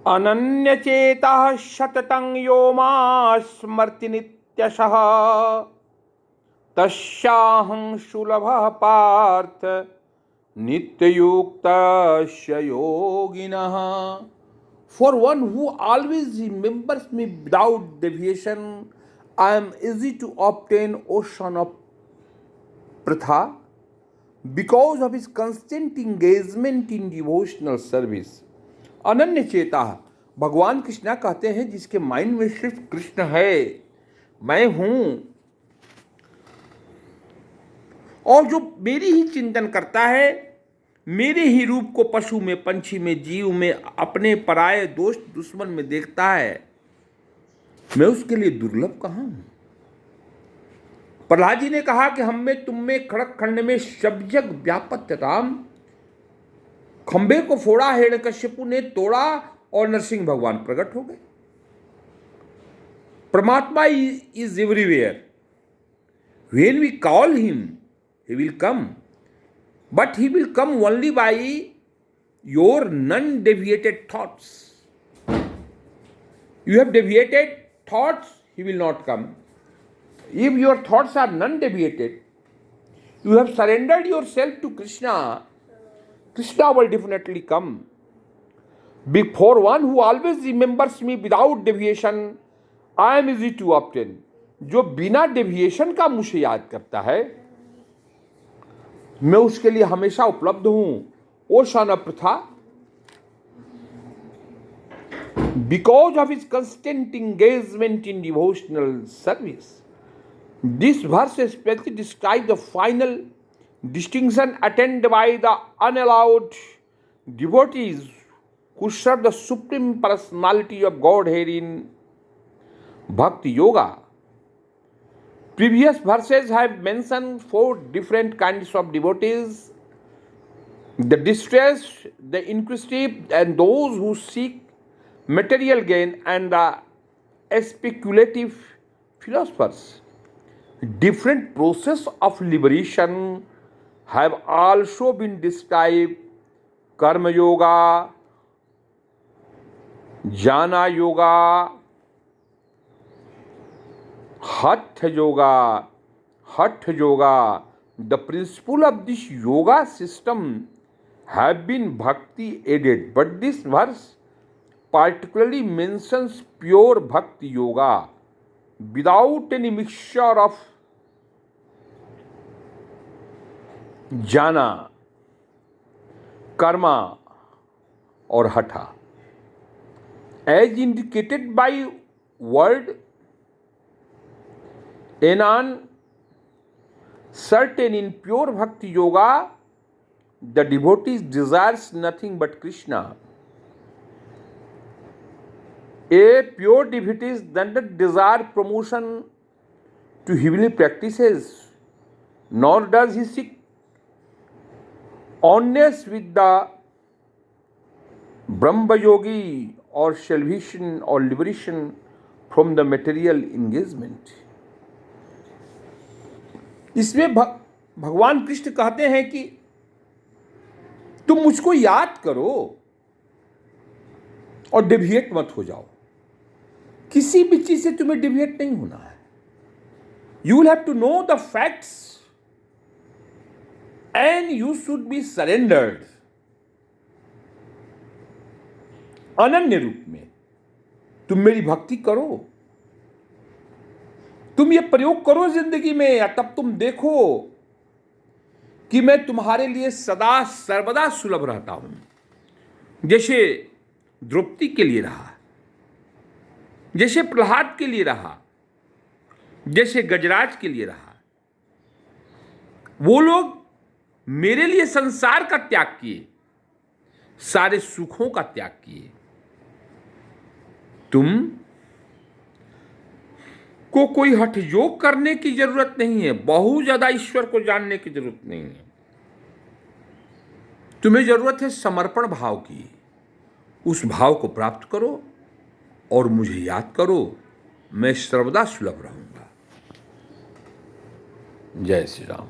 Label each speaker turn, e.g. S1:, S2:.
S1: अनन्यचेतः सततं यो मां स्मर्ति नित्यशः तस्याहं सुलभः पार्थ नित्ययुक्तस्य योगिनः. For one who always remembers me without deviation, I am easy to obtain, O son of Pritha, because of his constant engagement in devotional service. अनन्य चेता, भगवान कृष्णा कहते हैं जिसके माइंड में सिर्फ कृष्ण है, मैं हूं, और जो मेरी ही चिंतन करता है, मेरे ही रूप को पशु में, पंछी में, जीव में, अपने पराये दोस्त दुश्मन में देखता है, मैं उसके लिए दुर्लभ कहां हूं. प्रहलाद जी ने कहा कि हम में तुम में खड़क खंड में सब जग व्यापत राम. खंबे को फोड़ा, हिरण्यकश्यपु ने तोड़ा और नरसिंह भगवान प्रकट हो गए. परमात्मा is everywhere. When we call him he will come, but he will come only by your non-deviated thoughts. You have deviated thoughts, he will not come. If your thoughts are non-deviated, you have surrendered yourself to Krishna, Krishna will definitely come. Before one who always remembers me without deviation, I am easy to obtain. जो बिना deviation का मुझे याद करता है, मैं उसके लिए हमेशा उपलब्ध हूं. O son of Pritha, because of his constant engagement in devotional service. This verse specially describe the final distinction attained by the unallowed devotees who serve the Supreme Personality of Godhead in Bhakti Yoga. Previous verses have mentioned 4 different kinds of devotees: the distressed, the inquisitive, and those who seek material gain, and the speculative philosophers. Different process of liberation have also been described: karma yoga, jnana yoga, hatha yoga. The principle of this yoga system have been bhakti aided, but this verse particularly mentions pure bhakti yoga without any mixture of जाना, कर्मा और हठा. As indicated by word, enan certain in pure bhakti yoga, the devotee desires nothing but Krishna. A pure devotee does not desire promotion to heavenly practices, nor does he seek oneness with the Brahma Yogi or salvation or liberation from the material engagement. इसमें भगवान कृष्ण कहते हैं कि तुम मुझको याद करो और डिविएट मत हो जाओ. किसी भी चीज से तुम्हें डिविएट नहीं होना है. You will have to know the facts and you should be surrendered. अनन्य रूप में तुम मेरी भक्ति करो, तुम ये प्रयोग करो जिंदगी में, तब तुम देखो कि मैं तुम्हारे लिए सदा सर्वदा सुलभ रहता हूं. जैसे द्रौपदी के लिए रहा, जैसे प्रहलाद के लिए रहा, जैसे गजराज के लिए रहा. वो लोग मेरे लिए संसार का त्याग किए, सारे सुखों का त्याग किए. तुम को कोई हठ योग करने की जरूरत नहीं है, बहुत ज्यादा ईश्वर को जानने की जरूरत नहीं है. तुम्हें जरूरत है समर्पण भाव की. उस भाव को प्राप्त करो और मुझे याद करो, मैं सर्वदा सुलभ रहूंगा. जय श्री राम.